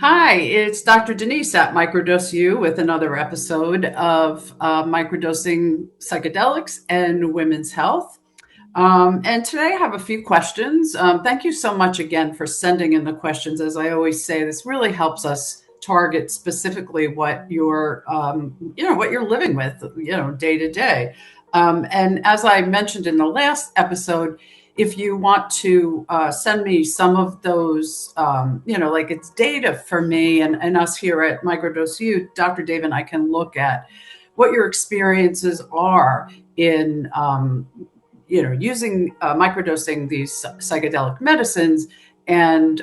Hi, it's Dr. Denise at Microdose U with another episode of Microdosing Psychedelics and Women's Health. And today I have a few questions. Thank you so much again for sending in the questions. As I always say, this really helps us target specifically what what you're living with, day to day. And as I mentioned in the last episode, if you want to send me some of those, like it's data for me and us here at Microdose U, Dr. Dave and I can look at what your experiences are in, using microdosing these psychedelic medicines. And,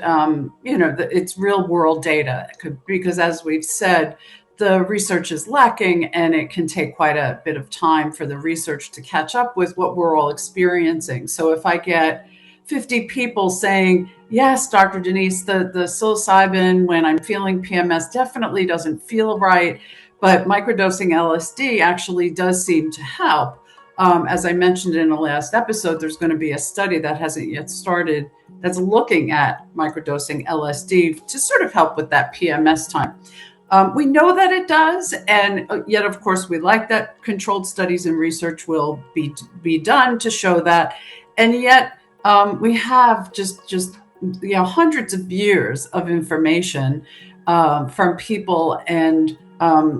it's real world data because as we've said, the research is lacking and it can take quite a bit of time for the research to catch up with what we're all experiencing. So if I get 50 people saying, yes, Dr. Denise, the psilocybin when I'm feeling PMS definitely doesn't feel right, but microdosing LSD actually does seem to help. As I mentioned in the last episode, there's going to be a study that hasn't yet started that's looking at microdosing LSD to sort of help with that PMS time. We know that it does, and yet, of course, we like that controlled studies and research will be done to show that. And yet, we have just hundreds of years of information from people, and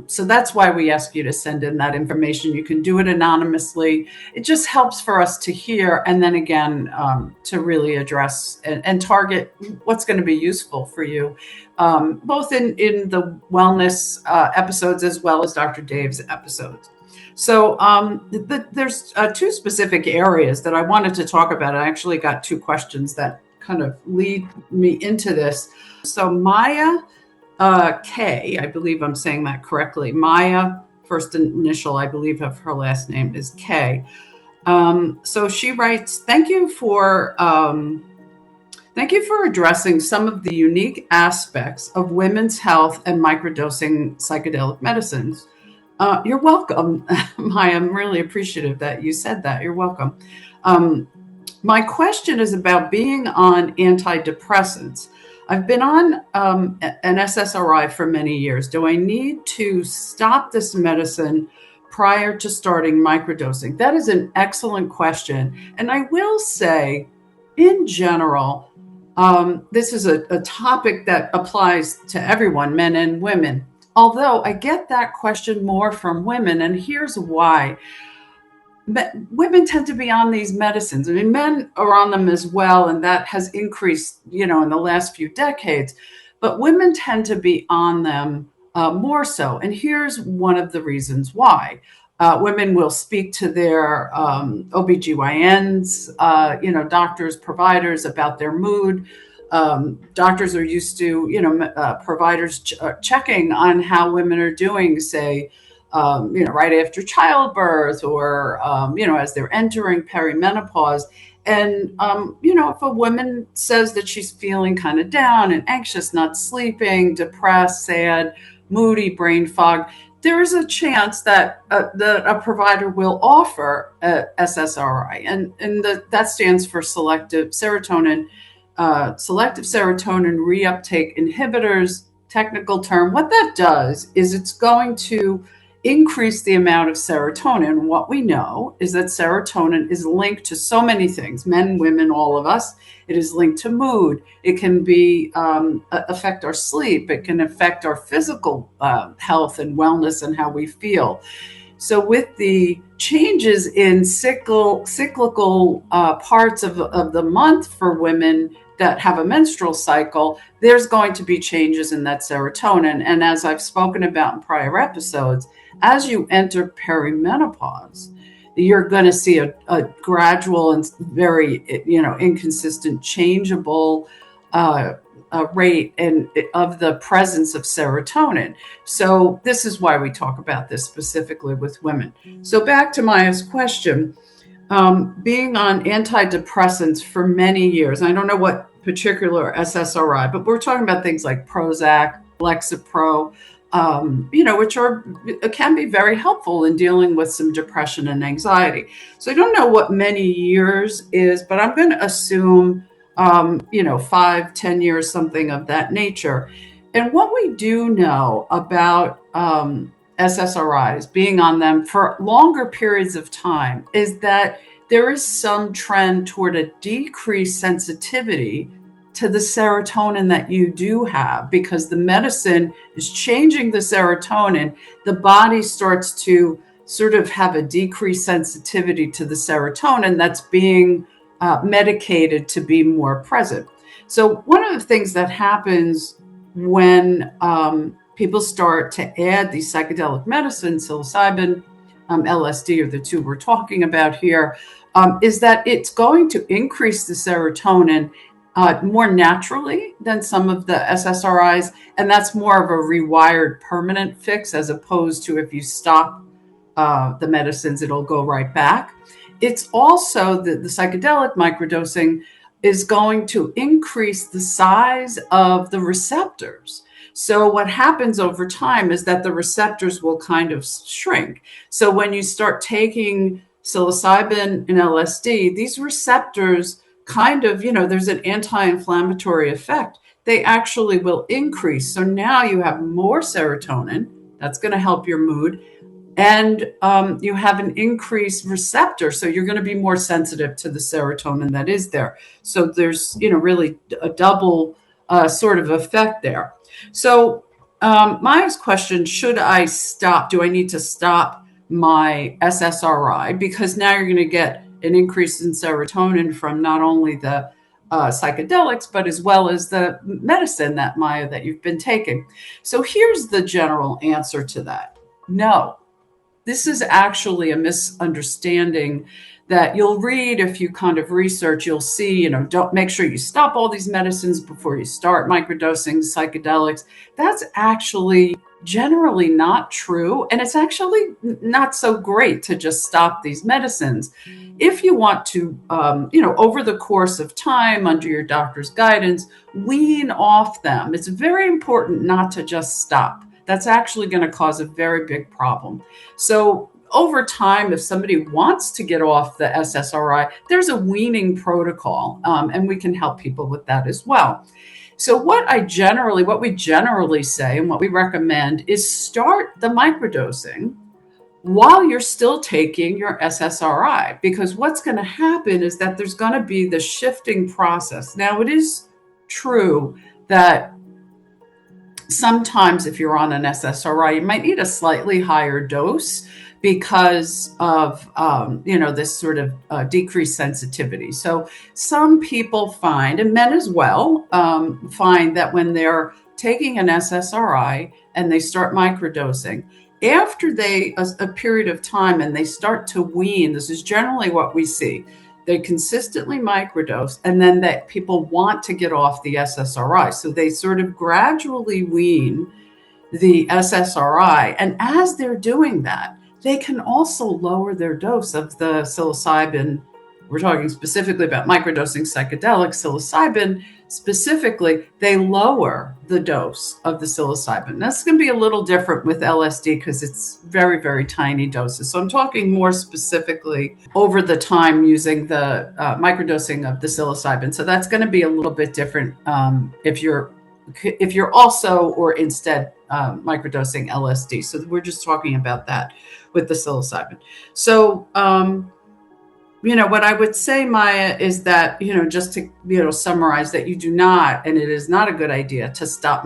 so that's why we ask you to send in that information. You can do it anonymously. It just helps for us to hear, and then again, to really address and target what's going to be useful for you, both in the wellness episodes as well as Dr. Dave's episodes. So there's two specific areas that I wanted to talk about. I actually got two questions that kind of lead me into this. So Maya K, I believe I'm saying that correctly. Maya, first initial, I believe, of her last name is K. So she writes, thank you for addressing some of the unique aspects of women's health and microdosing psychedelic medicines. You're welcome, Maya. I'm really appreciative that you said that. You're welcome. My question is about being on antidepressants. I've been on an SSRI for many years. Do I need to stop this medicine prior to starting microdosing? That is an excellent question. And I will say, in general, this is a topic that applies to everyone, men and women. Although I get that question more from women, and here's why. Women tend to be on these medicines. I mean, men are on them as well, and that has increased, in the last few decades. But women tend to be on them more so. And here's one of the reasons why. Women will speak to their OBGYNs, doctors, providers about their mood. Doctors are used to, providers checking on how women are doing, say, right after childbirth or, as they're entering perimenopause. And, if a woman says that she's feeling kind of down and anxious, not sleeping, depressed, sad, moody, brain fog, there is a chance that a provider will offer a SSRI. And that stands for selective serotonin reuptake inhibitors, technical term. What that does is it's going to increase the amount of serotonin. What we know is that serotonin is linked to so many things, men, women, all of us. It is linked to mood. It can be affect our sleep. It can affect our physical health and wellness and how we feel. So with the changes in cyclical parts of the month for women that have a menstrual cycle, there's going to be changes in that serotonin. And as I've spoken about in prior episodes, as you enter perimenopause, you're going to see a gradual and very, inconsistent, changeable rate of the presence of serotonin. So this is why we talk about this specifically with women. So back to Maya's question, being on antidepressants for many years, I don't know what particular SSRI, but we're talking about things like Prozac, Lexapro, which can be very helpful in dealing with some depression and anxiety. So I don't know what many years is, but I'm going to assume, 5-10 years, something of that nature. And what we do know about SSRIs, being on them for longer periods of time, is that there is some trend toward a decreased sensitivity to the serotonin that you do have, because the medicine is changing the serotonin. The body starts to sort of have a decreased sensitivity to the serotonin that's being medicated to be more present. So one of the things that happens when people start to add these psychedelic medicines, psilocybin, LSD, or the two we're talking about here, is that it's going to increase the serotonin more naturally than some of the SSRIs. And that's more of a rewired permanent fix, as opposed to if you stop the medicines, it'll go right back. It's also the psychedelic microdosing is going to increase the size of the receptors. So what happens over time is that the receptors will kind of shrink. So when you start taking psilocybin and LSD, these receptors kind of, there's an anti-inflammatory effect. They actually will increase. So now you have more serotonin. That's going to help your mood. And you have an increased receptor. So you're going to be more sensitive to the serotonin that is there. So there's, really a double sort of effect there. So Maya's question, should I stop? Do I need to stop my SSRI? Because now you're going to get an increase in serotonin from not only the psychedelics, but as well as the medicine that Maya, that you've been taking. So here's the general answer to that. No. This is actually a misunderstanding that you'll read if you kind of research. You'll see, don't make sure you stop all these medicines before you start microdosing psychedelics. That's actually generally not true. And it's actually not so great to just stop these medicines. If you want to, over the course of time, under your doctor's guidance, wean off them. It's very important not to just stop. That's actually going to cause a very big problem. So over time, if somebody wants to get off the SSRI, there's a weaning protocol, and we can help people with that as well. So what we generally say and what we recommend is start the microdosing while you're still taking your SSRI, because what's going to happen is that there's going to be the shifting process. Now, it is true that sometimes if you're on an SSRI, you might need a slightly higher dose because of, this sort of decreased sensitivity. So some people find, and men as well, find that when they're taking an SSRI and they start microdosing, after a period of time and they start to wean, this is generally what we see. They consistently microdose, and then that people want to get off the SSRI. So they sort of gradually wean the SSRI. And as they're doing that, they can also lower their dose of the psilocybin. We're talking specifically about microdosing psychedelics, psilocybin specifically. They lower the dose of the psilocybin. That's going to be a little different with LSD because it's very, very tiny doses. So I'm talking more specifically over the time using the microdosing of the psilocybin. So that's going to be a little bit different if you're also or instead microdosing LSD. So we're just talking about that with the psilocybin. So what I would say, Maya, is that, just to, summarize that you do not, and it is not a good idea to stop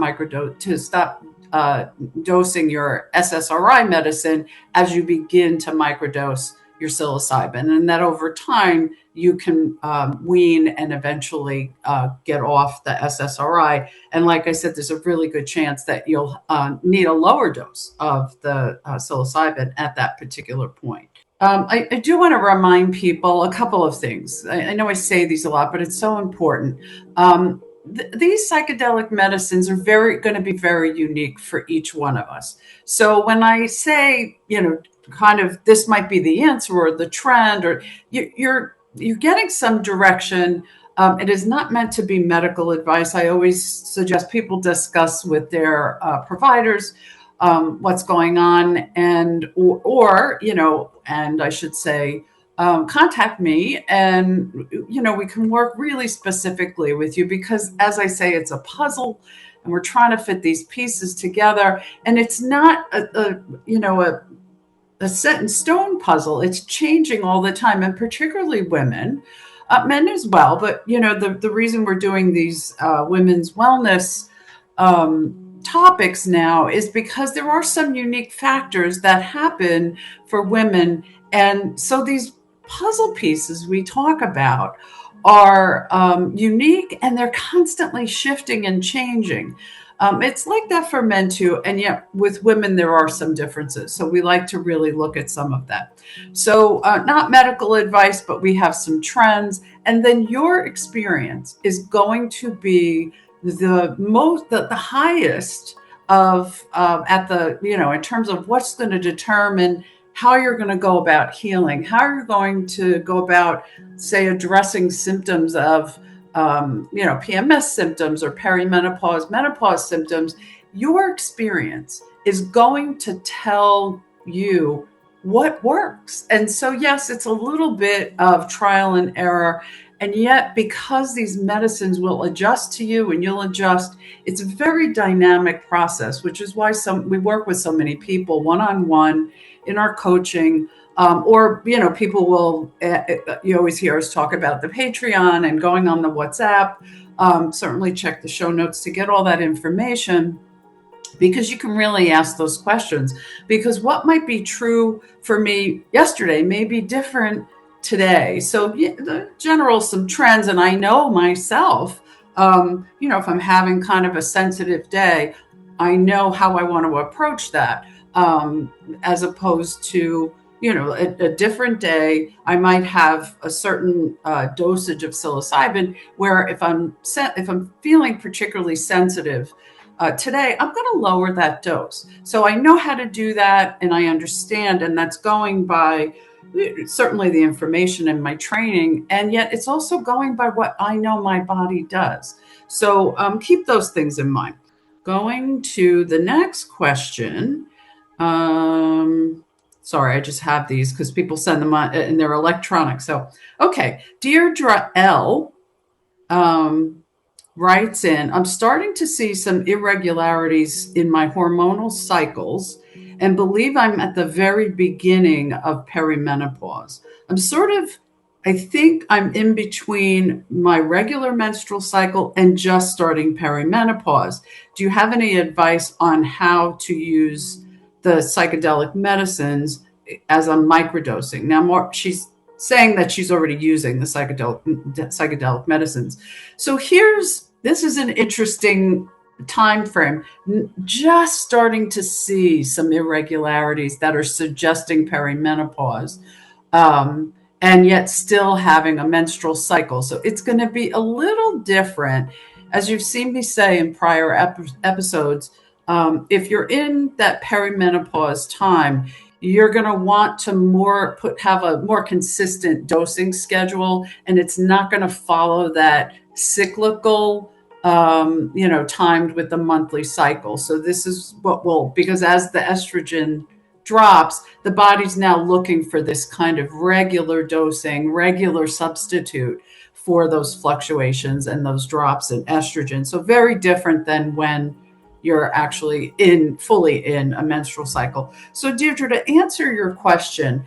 dosing your SSRI medicine as you begin to microdose your psilocybin, and that over time you can wean and eventually get off the SSRI. And like I said, there's a really good chance that you'll need a lower dose of the psilocybin at that particular point. I do want to remind people a couple of things. I know I say these a lot, but it's so important. These psychedelic medicines are going to be very unique for each one of us. So when I say, kind of this might be the answer or the trend, or you're getting some direction. It is not meant to be medical advice. I always suggest people discuss with their providers what's going on, and I should say, contact me, and we can work really specifically with you, because as I say, it's a puzzle and we're trying to fit these pieces together. And it's not a set in stone puzzle. It's changing all the time, and particularly women, men as well. But the reason we're doing these women's wellness topics now is because there are some unique factors that happen for women, and so these puzzle pieces we talk about are unique, and they're constantly shifting and changing. It's like that for men too, and yet with women there are some differences. So we like to really look at some of that. So not medical advice, but we have some trends, and then your experience is going to be the highest of at the in terms of what's going to determine how you're going to go about healing, how you're going to go about, say, addressing symptoms of PMS symptoms or perimenopause, menopause symptoms. Your experience is going to tell you what works. And so, yes, it's a little bit of trial and error. And yet, because these medicines will adjust to you and you'll adjust, it's a very dynamic process, which is why we work with so many people one-on-one in our coaching. Or people will, you always hear us talk about the Patreon and going on the WhatsApp. Certainly check the show notes to get all that information, because you can really ask those questions, because what might be true for me yesterday may be different today. So the general, some trends, and I know myself, if I'm having kind of a sensitive day, I know how I want to approach that, as opposed to, a different day, I might have a certain dosage of psilocybin, where if I'm feeling particularly sensitive today, I'm going to lower that dose. So I know how to do that, and I understand, and that's going by certainly the information in my training, and yet it's also going by what I know my body does. So keep those things in mind. Going to the next question. Sorry, I just have these because people send them on, and they're electronic. So, okay. Deirdre L. Writes in, I'm starting to see some irregularities in my hormonal cycles and believe I'm at the very beginning of perimenopause. I think I'm in between my regular menstrual cycle and just starting perimenopause. Do you have any advice on how to use the psychedelic medicines as I'm microdosing? Now, she's saying that she's already using the psychedelic medicines. So this is an interesting time frame. Just starting to see some irregularities that are suggesting perimenopause, and yet still having a menstrual cycle. So it's going to be a little different. As you've seen me say in prior episodes, if you're in that perimenopause time, you're going to want to have a more consistent dosing schedule, and it's not going to follow that cyclical, timed with the monthly cycle. So this is because as the estrogen drops, the body's now looking for this kind of regular dosing, regular substitute for those fluctuations and those drops in estrogen. So very different than when you're actually fully in a menstrual cycle. So Deirdre, to answer your question,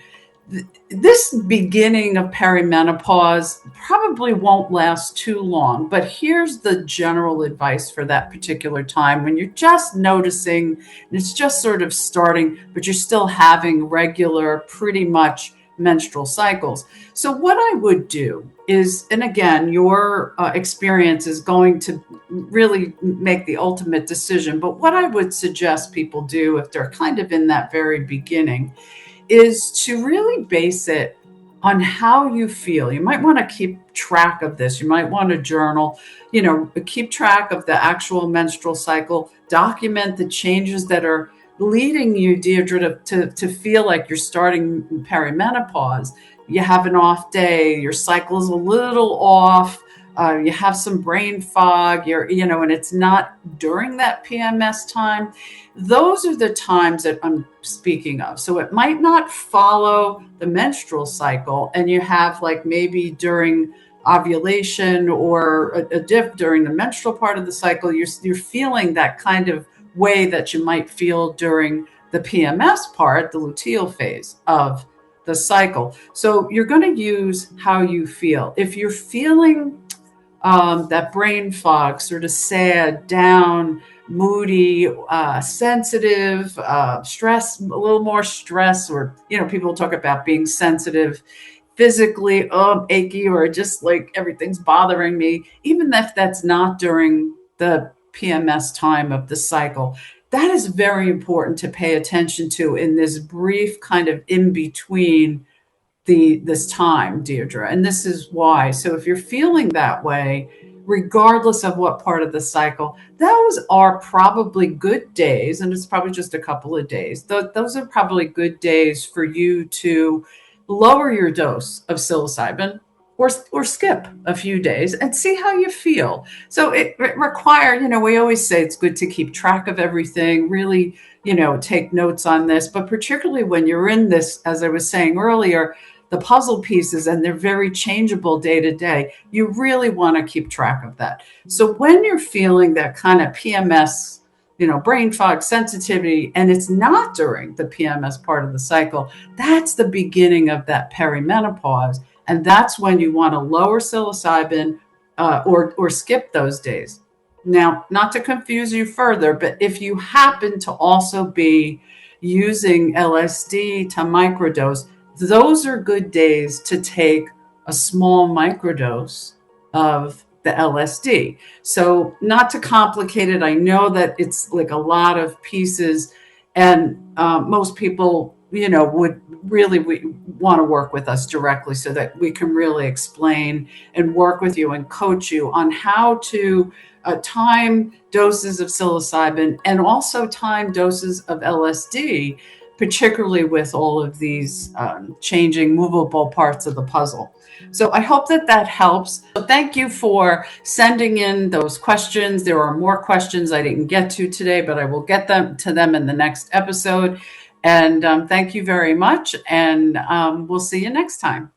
this beginning of perimenopause probably won't last too long, but here's the general advice for that particular time when you're just noticing, and it's just sort of starting, but you're still having regular, pretty much menstrual cycles. So what I would do is, and again, your experience is going to really make the ultimate decision, but what I would suggest people do if they're kind of in that very beginning is to really base it on how you feel. You might want to keep track of this. You might want to journal, keep track of the actual menstrual cycle, document the changes that are leading you, Deirdre, to feel like you're starting perimenopause. You have an off day, your cycle is a little off, you have some brain fog, and it's not during that PMS time. Those are the times that I'm speaking of. So it might not follow the menstrual cycle, and you have like maybe during ovulation or a dip during the menstrual part of the cycle, you're feeling that kind of way that you might feel during the PMS part, the luteal phase of the cycle. So you're going to use how you feel. If you're feeling that brain fog, sort of sad, down, moody, sensitive, stress, a little more stress, or, people talk about being sensitive physically, achy, or just like everything's bothering me, even if that's not during the PMS time of the cycle. That is very important to pay attention to in this brief kind of in between this time, Deirdre. And this is why. So if you're feeling that way, regardless of what part of the cycle, those are probably good days. And it's probably just a couple of days. Those are probably good days for you to lower your dose of psilocybin or skip a few days and see how you feel. So it requires, we always say it's good to keep track of everything, really, take notes on this, but particularly when you're in this, as I was saying earlier, the puzzle pieces, and they're very changeable day to day. You really want to keep track of that. So when you're feeling that kind of PMS, brain fog, sensitivity, and it's not during the PMS part of the cycle, that's the beginning of that perimenopause. And that's when you want to lower psilocybin or skip those days. Now, not to confuse you further, but if you happen to also be using LSD to microdose, those are good days to take a small microdose of the LSD. So not to complicate it, I know that it's like a lot of pieces, and most people, would really want to work with us directly so that we can really explain and work with you and coach you on how to time doses of psilocybin and also time doses of LSD, particularly with all of these changing, movable parts of the puzzle. So I hope that helps. So thank you for sending in those questions. There are more questions I didn't get to today, but I will get to them in the next episode. And thank you very much. And we'll see you next time.